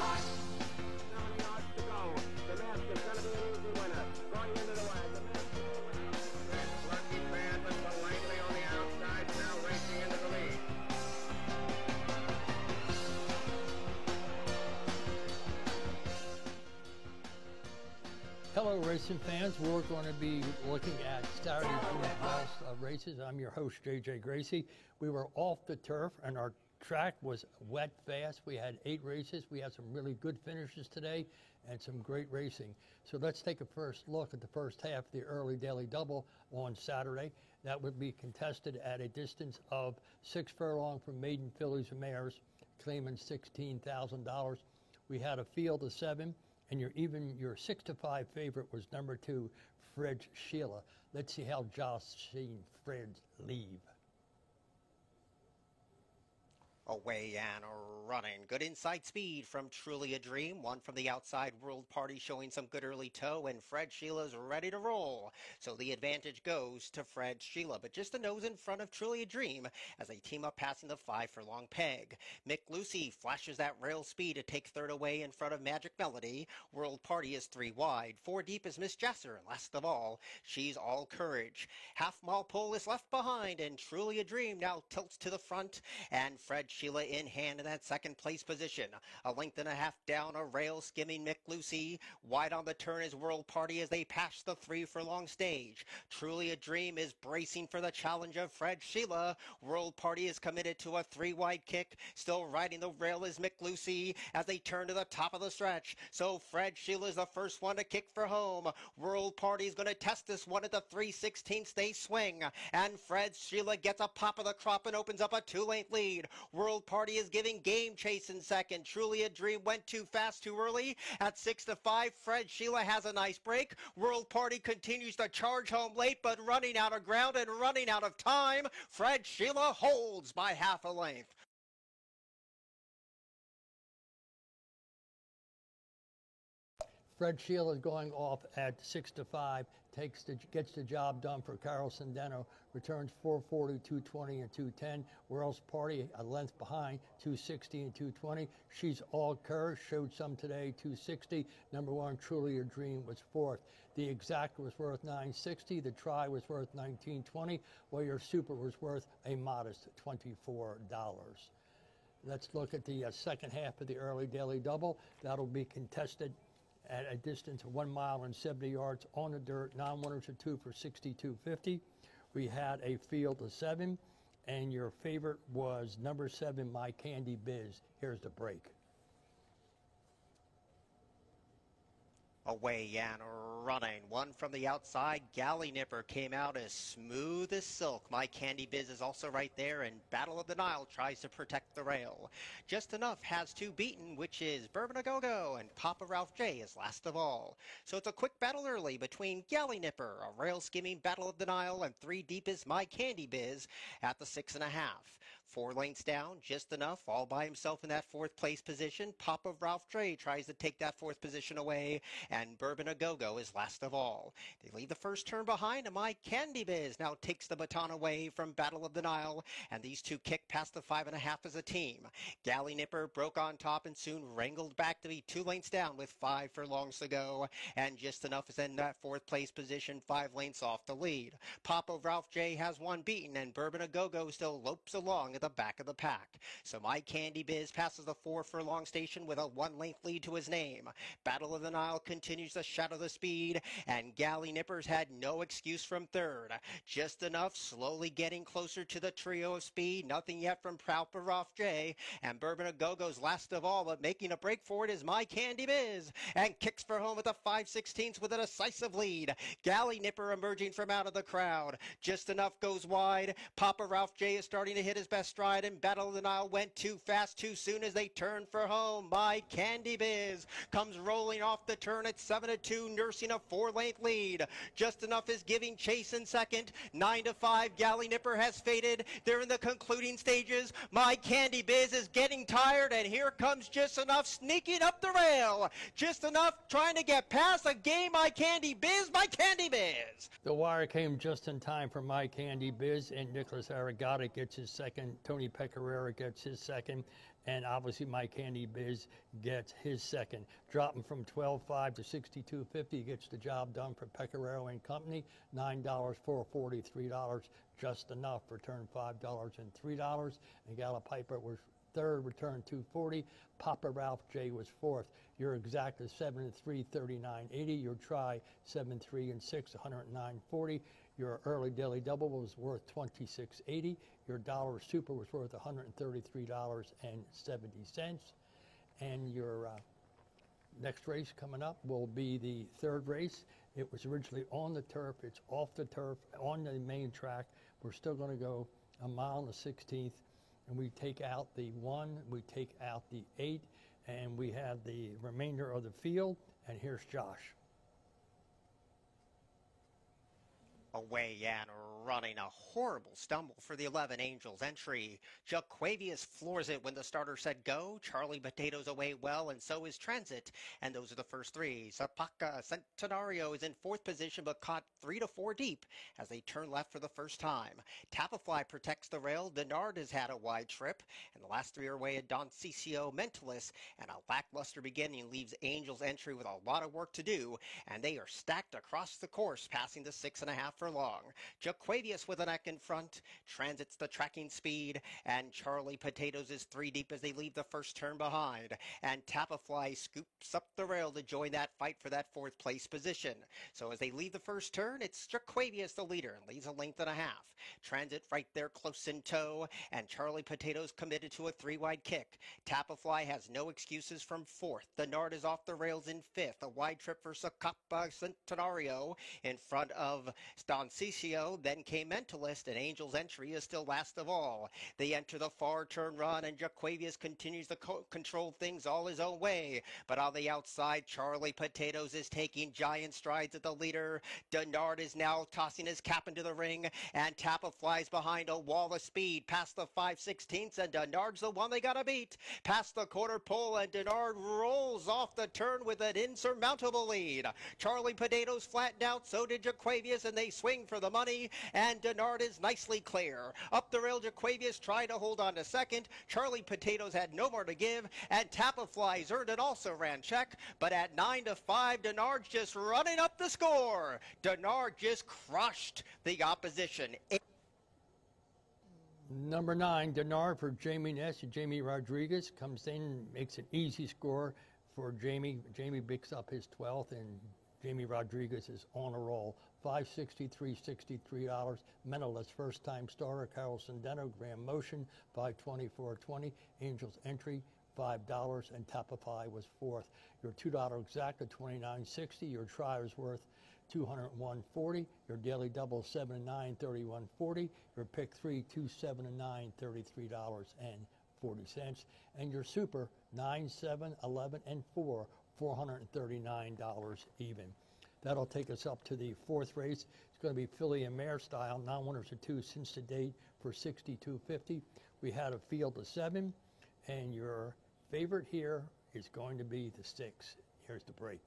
7 yards to go. The mask is going to be an easy winner. Going into the wire. The mask is the winner. That's Lucky Bad, but the Langley on the outside now racing into the lead. Hello, racing fans. We're going to be looking at Saturday, June 12th races. I'm your host, JJ Gracie. We were off the turf, and our track was wet fast. We had 8 races. We had some really good finishes today and some great racing. So let's take a first look at the first half of the early daily double on Saturday. That would be contested at a distance of 6 furlong from maiden fillies and mares, claiming $16,000. We had a field of 7. And your 6-5 favorite was number 2, Fred Sheila. Let's see how Josh seen Fred leave. Away and running. Good inside speed from Truly a Dream. One from the outside, World Party showing some good early toe, and Fred Sheila's ready to roll. So the advantage goes to Fred Sheila, but just a nose in front of Truly a Dream as they team up passing the 5 furlong peg. Mick Lucy flashes that rail speed to take third away in front of Magic Melody. World Party is 3 wide. 4 deep is Miss Jesser, and last of all, she's All Courage. Half mile pole is left behind, and Truly a Dream now tilts to the front, and Fred Sheila in hand in that second place position. A length and a half down, a rail skimming Mick Lucy. Wide on the turn is World Party as they pass the 3 furlong stage. Truly a Dream is bracing for the challenge of Fred Sheila. World Party is committed to a 3 wide kick. Still riding the rail is Mick Lucy as they turn to the top of the stretch. So Fred Sheila is the first one to kick for home. World Party is going to test this one at the 3/16 day swing. And Fred Sheila gets a pop of the crop and opens up a 2-length lead. World Party is giving Game Chase in second. Truly a Dream went too fast too early. At 6-5, Fred Sheila has a nice break. World Party continues to charge home late, but running out of ground and running out of time. Fred Sheila holds by half a length. Fred Sheila is going off at 6-5, gets the job done for Carol Sandeno, returns 440, 220, and 210. World Party a length behind, 260 and 220. She's All Courage, showed some today, 260. Number 1, Truly a Dream, was 4th. The Exact was worth $960. The Try was worth $1920, while your Super was worth a modest $24. Let's look at the second half of the early daily double. That'll be contested at a distance of 1 mile and 70 yards on the dirt. Non-winners are 2 for $62.50. We had a field of 7, and your favorite was number 7, My Candy Biz. Here's the break. Away and running. One from the outside. Galley Nipper came out as smooth as silk. My Candy Biz is also right there, and Battle of the Nile tries to protect the rail. Just Enough has 2 beaten, which is Bourbon A Go-Go, and Papa Ralph J is last of all. So it's a quick battle early between Galley Nipper, a rail skimming Battle of the Nile, and 3 deep is My Candy Biz at the 6.5. 4 lengths down, Just Enough, all by himself in that 4th place position. Papa Ralph J tries to take that 4th position away, and Bourbon A Go-Go is last of all. They leave the first turn behind, and My Candy Biz now takes the baton away from Battle of the Nile, and these 2 kick past the 5.5 as a team. Galley Nipper broke on top and soon wrangled back to be 2 lengths down with 5 furlongs to go, and Just Enough is in that 4th place position, 5 lengths off the lead. Papa Ralph J has 1 beaten, and Bourbon A Go-Go still lopes along at the back of the pack. So My Candy Biz passes the 4 furlong station with a 1-length lead to his name. Battle of the Nile continues to shadow the speed, and Galley Nippers had no excuse from 3rd. Just Enough slowly getting closer to the trio of speed. Nothing yet from Papa Ralph J, and Bourbon A Go-Go's last of all, but making a break for it is My Candy Biz, and kicks for home at the 5/16 with a decisive lead. Galley Nipper emerging from out of the crowd. Just Enough goes wide. Papa Ralph J is starting to hit his best stride, and Battle of the Nile went too fast too soon as they turn for home. My Candy Biz comes rolling off the turn at 7-2, nursing a 4-length lead. Just Enough is giving chase in second. 9-5, Galley Nipper has faded. They're in the concluding stages. My Candy Biz is getting tired, and here comes Just Enough sneaking up the rail. Just Enough trying to get past a game. My Candy Biz, My Candy Biz. The wire came just in time for My Candy Biz, and Nicholas Aragata gets his second. Tony Pecoraro gets his second. And obviously, My Candy Biz gets his second, dropping from 12.5 to 62.50. Gets the job done for Pecoraro and Company. $9, $4.40, $3, just enough. Return $5 and $3. And Gala Piper was third, return $2.40. Papa Ralph J was fourth. Your exact is 7 and 3, $39.80. Your try 7, 3 and 6, $109.40. Your early daily double was worth $26.80. Your dollar super was worth $133.70. And your next race coming up will be the third race. It was originally on the turf. It's off the turf on the main track. We're still going to go a mile and the 16th. And we take out the 1, we take out the 8, and we have the remainder of the field. And here's Josh. Away and running, a horrible stumble for the 11 Angels entry. Jaquavius floors it when the starter said go. Charlie Potatoes away well, and so is Transit. And those are the first three. Zapaka Centenario is in fourth position, but caught 3 to 4 deep as they turn left for the first time. Tapafly protects the rail. Denard has had a wide trip, and the last three are away at Don Cicio Mentalist. And a lackluster beginning leaves Angels entry with a lot of work to do, and they are stacked across the course, passing the 6.5 furlong. Jaquavius with a neck in front, Transit's the tracking speed, and Charlie Potatoes is 3 deep as they leave the first turn behind. And Tapafly scoops up the rail to join that fight for that fourth place position. So as they leave the first turn, it's Jaquavius the leader and leads a length and a half. Transit right there close in tow, and Charlie Potatoes committed to a 3-wide kick. Tapafly has no excuses from fourth. Denard is off the rails in fifth. A wide trip for Zacapa Centenario in front of Don Cicio. Then came Mentalist, and Angel's entry is still last of all. They enter the far turn run, and Jaquavius continues to control things all his own way. But on the outside, Charlie Potatoes is taking giant strides at the leader. Denard is now tossing his cap into the ring, and Tappa flies behind a wall of speed past the 5/16, and Denard's the one they gotta beat. Past the quarter pole, and Denard rolls off the turn with an insurmountable lead. Charlie Potatoes flattened out, so did Jaquavius, and they swing for the money, and Denard is nicely clear. Up the rail, Jaquavius tried to hold on to second. Charlie Potatoes had no more to give, and Tapafly's earned it also ran check, but at 9 to 5, Denard's just running up the score. Denard just crushed the opposition. Number 9, Denard for Jamie Ness. Jamie Rodriguez comes in, makes an easy score for Jamie. Jamie picks up his 12th, and Jamie Rodriguez is on a roll. $563, $63. Mentalist, first-time starter. Carol Centeno, Grand Motion, $524.20. Angels entry, $5, and Tapafy was fourth. Your $2 exact at $29.60. Your try was worth $201.40. Your daily double 7 and 9, $31.40. Your pick 3, 2, 7 and 9, $33.40. And your super 9, 7, 11 and 4, $439 even. That'll take us up to the fourth race. It's going to be filly and mare style. Non-winners are 2 since the date for $62.50. We had a field of 7, and your favorite here is going to be the 6. Here's the break.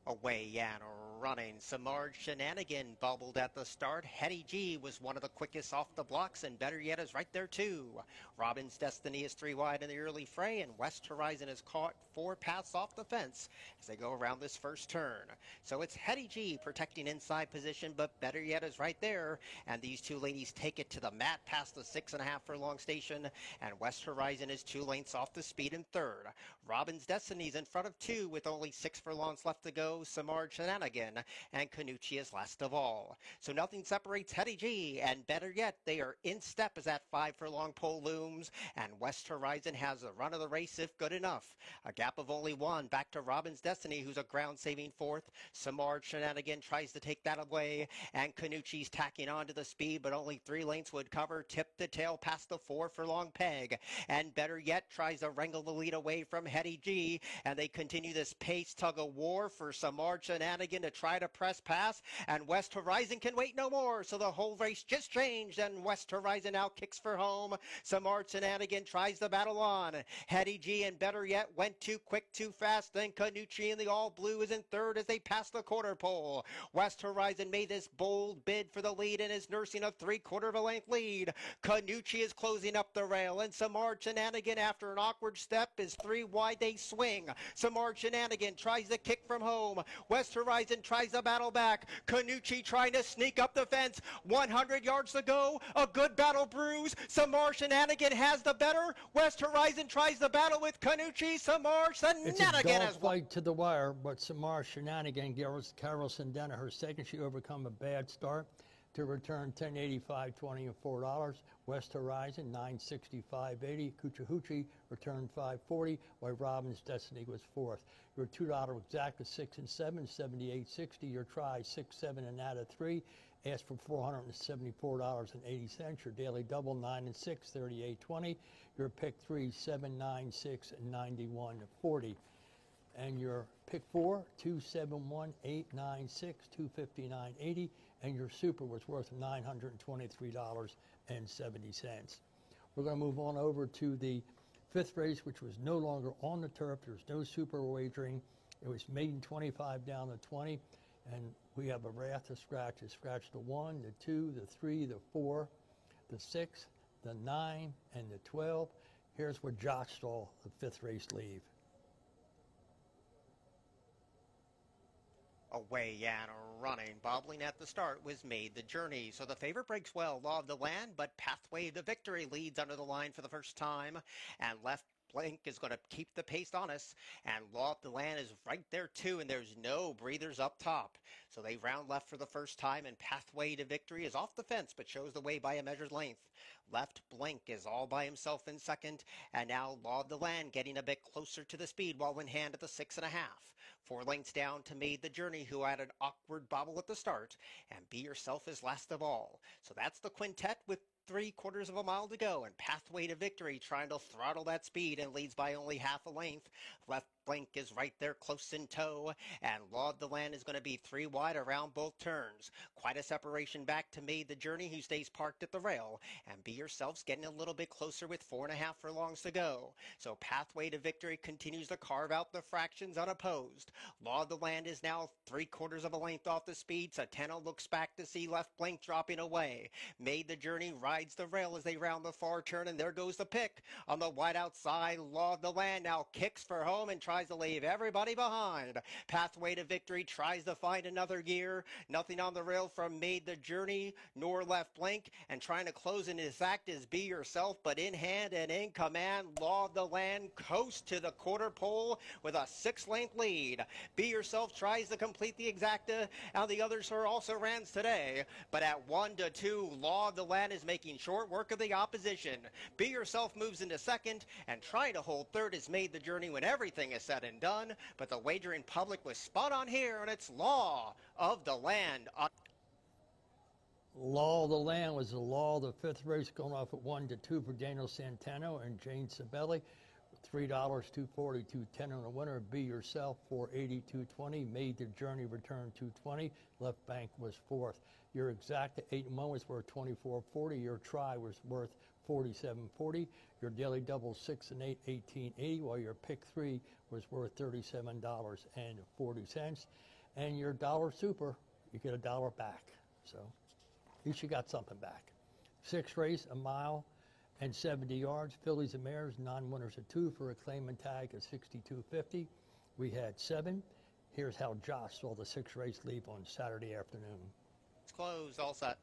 Away and running. Samard Shenanigan bubbled at the start. Hetty G was one of the quickest off the blocks, and better yet is right there too. Robin's Destiny is 3 wide in the early fray, and West Horizon has caught 4 paths off the fence as they go around this first turn. So it's Hetty G protecting inside position, but better yet is right there, and these two ladies take it to the mat past the 6.5 furlong station, and West Horizon is 2 lengths off the speed in third. Robin's Destiny is in front of 2 with only 6 furlongs left to go. Samard Shenanigan and Canucci is last of all. So nothing separates Hetty G, and better yet, they are in step as that 5 furlong pole looms, and West Horizon has the run of the race if good enough. A gap of only 1 back to Robin's Destiny, who's a ground-saving fourth. Samard Shenanigan tries to take that away, and Canucci's tacking on to the speed, but only 3 lengths would cover, tip the tail past the 4 furlong peg, and better yet, tries to wrangle the lead away from Hetty G, and they continue this pace tug of war for some Samar Shenanigan to try to press pass, and West Horizon can wait no more. So the whole race just changed, and West Horizon now kicks for home. Samar Shenanigan tries the battle on. Hetty G, and better yet, went too quick, too fast. Then Canucci in the all blue is in third as they pass the quarter pole. West Horizon made this bold bid for the lead and is nursing a 3/4 of a length lead. Canucci is closing up the rail, and Samar Shenanigan, after an awkward step, is 3 wide. They swing. Samar Shenanigan tries to kick from home. West Horizon tries to battle back. Canucci trying to sneak up the fence. 100 yards to go. A good battle brews. Samar Shenanigan has the better. West Horizon tries the battle with Canucci. Samar Shenanigan It's a has won. dogfight to the wire, but Samar Shenanigan gives Carol Sindena her second. She overcome a bad start to return $10.85.20 and $4. West Horizon $9.65.80. Cuchahuchi returned $5.40, while Robbins Destiny was fourth. Your $2 exact is 6 and 7, $78.60. Your try 6, 7 and out of 3. Asked for $474.80. Your daily double 9 and 6, $38.20. Your pick 3, 7, 9, 6 and $91.40. And your pick 4, 2, 7, 1, 8, 9, 6, $259.80. And your super was worth $923.70. We're going to move on over to the fifth race, which was no longer on the turf. There's no super wagering. It was maiden 25 down to 20. And we have a wrath of scratches. Scratch the 1, the 2, the 3, the 4, the 6, the 9, and the 12. Here's where Josh saw the fifth race leave. Away and running, bobbling at the start was Made the Journey. So the favorite breaks well, Law of the Land, but Pathway to Victory leads under the line for the first time. And Left Blank is going to keep the pace on us. And Law of the Land is right there too, and there's no breathers up top. So they round left for the first time, and Pathway to Victory is off the fence, but shows the way by a measured length. Left Blank is all by himself in second, and now Law of the Land getting a bit closer to the speed while in hand at the 6.5. 4 lengths down to Made the Journey, who had an awkward bobble at the start, and Be Yourself is last of all. So that's the quintet with 3/4 of a mile to go, and Pathway to Victory trying to throttle that speed and leads by only half a length. Left Blank is right there close in tow, and Law of the Land is going to be 3 wide around both turns. Quite a separation back to Made the Journey, who stays parked at the rail, and Be Yourself's getting a little bit closer with 4.5 furlongs to go. So Pathway to Victory continues to carve out the fractions unopposed. Law of the Land is now 3/4 of a length off the speed. Satano looks back to see Left Blank dropping away. Made the Journey rides the rail as they round the far turn, and there goes the pick. On the wide outside, Law of the Land now kicks for home and tries to leave everybody behind. Pathway to Victory tries to find another gear. Nothing on the rail from Made the Journey nor Left Blank, and trying to close in his act is Be Yourself, but in hand and in command, Law of the Land coasts to the quarter pole with a 6-length lead. Be Yourself tries to complete the exacta, and the others are also ran today, but at 1 to 2, Law of the Land is making short work of the opposition. Be Yourself moves into second, and trying to hold third is Made the Journey when everything is said and done, but the wagering public was spot on here, and it's Law of the Land. Law of the Land was the law of the fifth race, going off at 1 to 2 for Daniel Santano and Jane Sabelli. $3, $2.40, $2.10 on the winner. Be Yourself, $4.80, $2.20. Made the Journey, return $2.20. Left Bank was fourth. Your exact 8 and 1 was worth $24.40. Your try was worth $47.40. Your daily double 6 and 8, $18.80. While your pick 3 was worth $37.40. And your dollar super, you get $1 back. So at least you got something back. Sixth race, a mile and 70 yards. Fillies and Mares, non-winners of 2 for a claim and tag of $62.50. We had 7. Here's how Josh saw the 6th race leave on Saturday afternoon. It's closed, all set.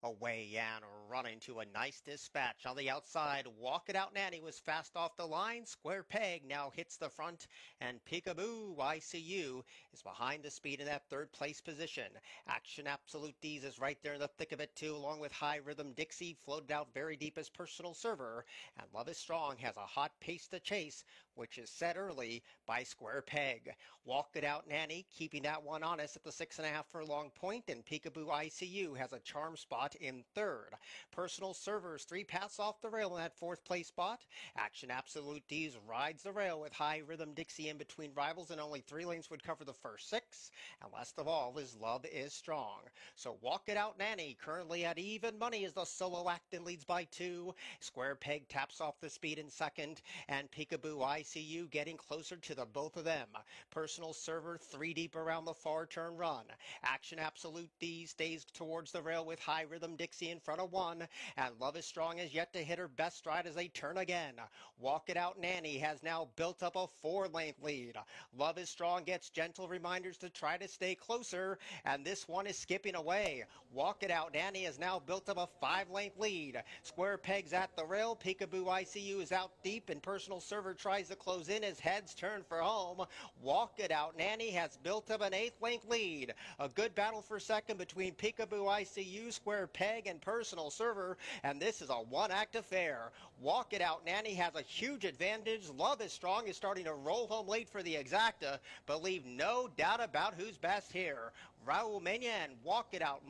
Away and running to a nice dispatch on the outside. Walk It Out Nanny was fast off the line. Square Peg now hits the front, and Peekaboo ICU is behind the speed in that 3rd place position. Action Absolute D's is right there in the thick of it too, along with High Rhythm Dixie, floated out very deep as personal server, and Love Is Strong has a hot pace to chase, which is set early by Square Peg. Walk It Out Nanny keeping that one honest at the 6.5 furlong point, and Peekaboo ICU has a charm spot in 3rd. Personal Servers 3 pass off the rail in that 4th place spot. Action Absolute D's rides the rail with High Rhythm Dixie in between rivals, and only 3 lanes would cover the first 6. And last of all is Love is Strong. So Walk It Out Nanny, currently at even money, is the solo act and leads by 2. Square Peg taps off the speed in second, and Peekaboo ICU getting closer to the both of them. Personal Server 3 deep around the far turn run. Action Absolute D stays towards the rail with High Rhythm Dixie in front of 1, and Love is Strong is yet to hit her best stride as they turn again. Walk It Out Nanny has now built up a 4-length lead. Love is Strong gets gentle reminders to try to stay closer, and this one is skipping away. Walk It Out Nanny has now built up a 5-length lead. Square Pegs at the rail. Peekaboo ICU is out deep, and Personal Server tries to close in as heads turn for home. Walk It Out Nanny has built up an 8th-length lead. A good battle for second between Peekaboo ICU, Square Peg, and Personal Server, and this is a one-act affair. Walk It Out Nanny has a huge advantage. Love is Strong is starting to roll home late for the exacta, but leave no doubt about who's best here. Raul Mena and Walk It Out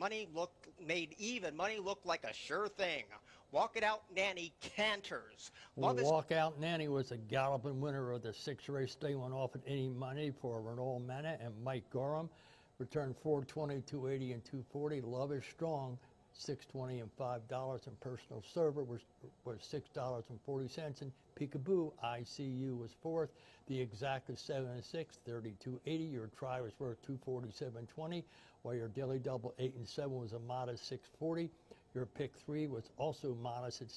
made even money look like a sure thing. Walk It Out Nanny canters. Walk Out Nanny was a galloping winner of the 6th race. They went off at any money for Raul Mena and Mike Gorham. Returned 420, 280, and 240. Love is Strong, $6.20 and $5. And Personal Server was $6.40. And Peekaboo ICU was 4th. The exact is 7 and 6, 32.80. Your try was worth 247.20, while your daily double 8 and 7 was a modest 6.40. Your pick 3 was also modest at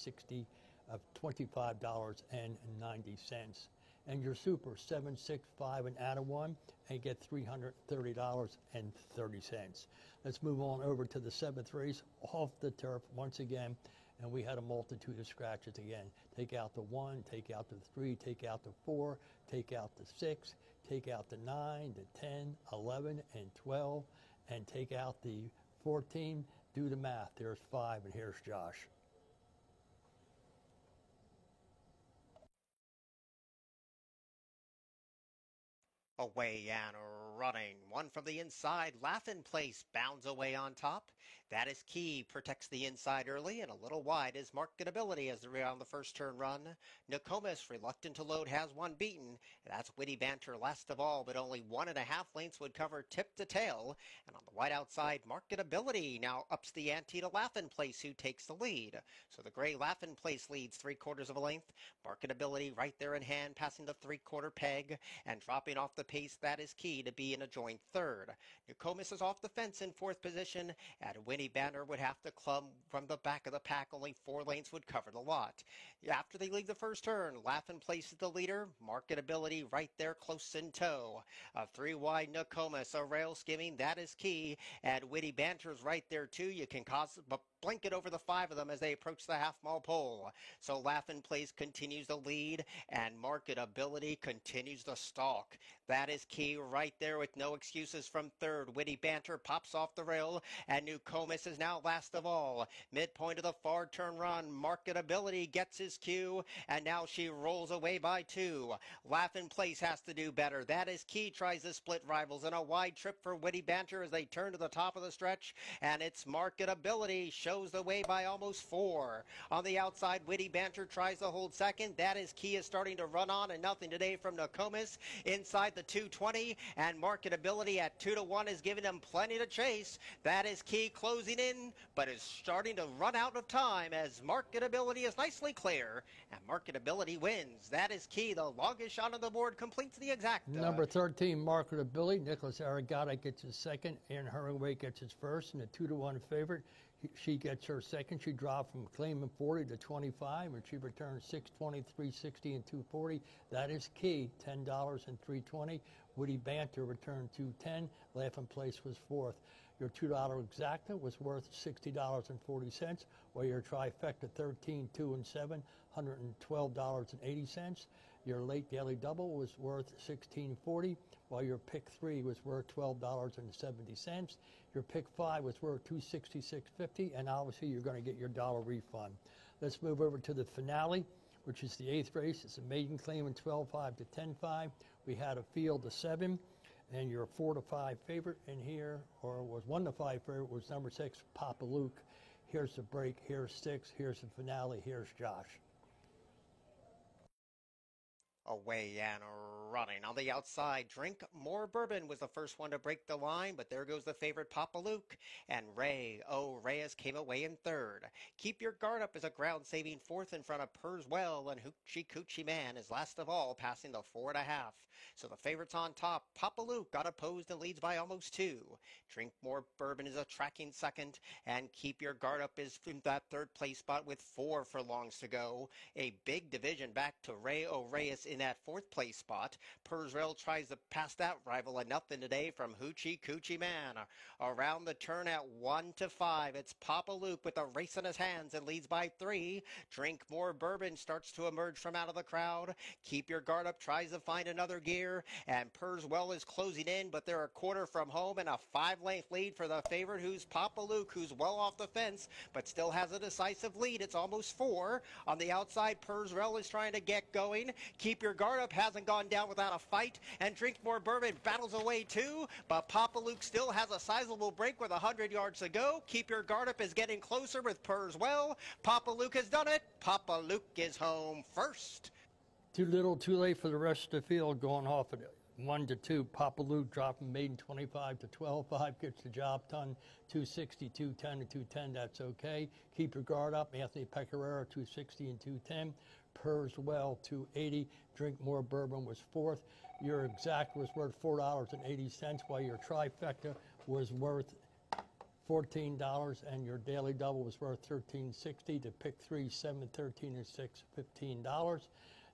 $25.90. And your super 7, 6, 5, and add a 1 and get $330.30. Let's move on over to the 7th race off the turf once again. And we had a multitude of scratches again. Take out the 1, take out the 3, take out the 4, take out the 6, take out the 9, the 10, 11, and 12, and take out the 14. Do the math. There's 5, and here's Josh. Away and running. 1 from the inside. Laugh-In Place bounds away on top. That is Key. Protects the inside early, and a little wide is Marketability as they're on the first turn run. Nokomis, reluctant to load, has 1 beaten. That's Witty Banter last of all, but only 1.5 lengths would cover tip to tail. And on the wide outside, Marketability now ups the ante to Laugh-In Place, who takes the lead. So the gray Laugh-In Place leads 3/4 of a length. Marketability right there in hand, passing the 3/4 peg, and dropping off the pace. That is Key to be in a joint 3rd. Nokomis is off the fence in 4th position, and Witty Banter would have to club from the back of the pack. Only 4 lanes would cover the lot. After they leave the first turn, Laugh-In Place is the leader. Marketability right there close in tow. A 3 wide Nokomis, a rail skimming, that is Key, and Witty Banter's right there too. You can blanket over the 5 of them as they approach the half-mile pole. So Laugh-In Place continues to lead, and Marketability continues to stalk. That is Key right there with no excuses from 3rd. Witty Banter pops off the rail, and Nokomis is now last of all. Midpoint of the far turn run, Marketability gets his cue, and now she rolls away by 2. Laugh-In Place has to do better. That is Key tries to split rivals, and a wide trip for Witty Banter as they turn to the top of the stretch, and it's Marketability shows the way by almost 4. On the outside, Witty Banter tries to hold second. That is Key is starting to run on, and nothing today from Nokomis. Inside the 220, and Marketability at 2-1 is giving them plenty to chase. That is Key closing in, but is starting to run out of time as Marketability is nicely clear, and Marketability wins. That is Key. The longest shot on the board completes the exacta. Number 13, Marketability. Nicholas Aragata gets his second. Aaron Herringway gets his first, and a 2-1 favorite. She gets her second. She dropped from claiming 40 to 25, and she returns 620, 360, and 240. That is Key, $10 and 320. Witty Banter returned 210. Laugh-In Place was 4th. Your $2 exacta was worth $60.40, while your trifecta 13, 2, and 7, $112.80. Your late daily double was worth $16.40, while your pick 3 was worth $12.70. Your pick 5 was worth $266.50, and obviously you're going to get your dollar refund. Let's move over to the finale, which is the 8th race. It's a maiden claim in 12.5 to 10.5. We had a field of 7, and your 4 to 5 favorite in here, or was 1 to 5 favorite, was number 6, Papa Luke. Here's the break. Here's 6. Here's the finale. Here's Josh. Away and running on the outside. Drink More Bourbon was the first one to break the line, but there goes the favorite Papa Luke. And Ray Reyes came away in third. Keep Your Guard Up is a ground-saving fourth in front of Purswell, and Hoochie Coochie Man is last of all, passing the 4.5. So the favorites on top. Papa Luke got opposed and leads by almost 2. Drink More Bourbon is a tracking second, and Keep Your Guard Up is in that third place spot with 4 furlongs to go. A big division back to Ray Reyes in that fourth place spot. Purswell tries to pass that rival a nothing today from Hoochie Coochie Man. Around the turn at 1 to 5, it's Papa Luke with a race in his hands and leads by 3. Drink More Bourbon starts to emerge from out of the crowd. Keep Your Guard Up tries to find another gear, and Purswell is closing in, but they're a quarter from home and a 5-length lead for the favorite, who's Papa Luke, who's well off the fence, but still has a decisive lead. It's almost 4. On the outside, Purswell is trying to get going. Keep Your Guard Up hasn't gone down without a fight, and Drink More Bourbon battles away too, but Papa Luke still has a sizable break with 100 yards to go. Keep Your Guard Up is getting closer with Purswell. Papa Luke has done it. Papa Luke is home first. Too little, too late for the rest of the field, going off at 1 to 2. Papa Luke dropping maiden 25 to 12.5, gets the job done. 260, 210 to 210, that's okay. Keep Your Guard Up, Anthony Pecoraro 260 and 210. Purswell 280. Drink More Bourbon was 4th. Your exact was worth $4.80, while your trifecta was worth $14, and your daily double was worth $13.60. To pick 3, 7, 13, and 6, $15.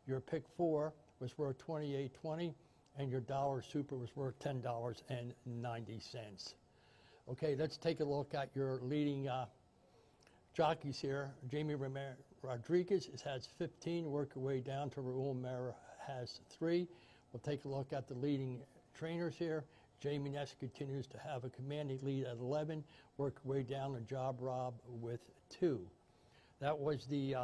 Your pick 4 was worth $28.20, and your dollar super was worth $10.90. Okay, let's take a look at your leading jockeys here. Jamie Rodriguez has 15, work your way down to Raul Mera has 3. We'll take a look at the leading trainers here. Jamie Ness continues to have a commanding lead at 11, work your way down to Job Rob with 2. That was the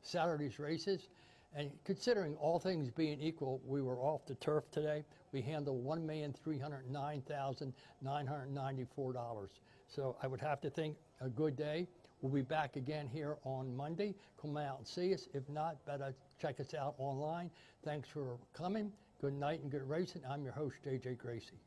Saturday's races. And considering all things being equal, we were off the turf today. We handled $1,309,994. So I would have to think a good day. We'll be back again here on Monday. Come out and see us. If not, better check us out online. Thanks for coming. Good night and good racing. I'm your host, JJ Gracie.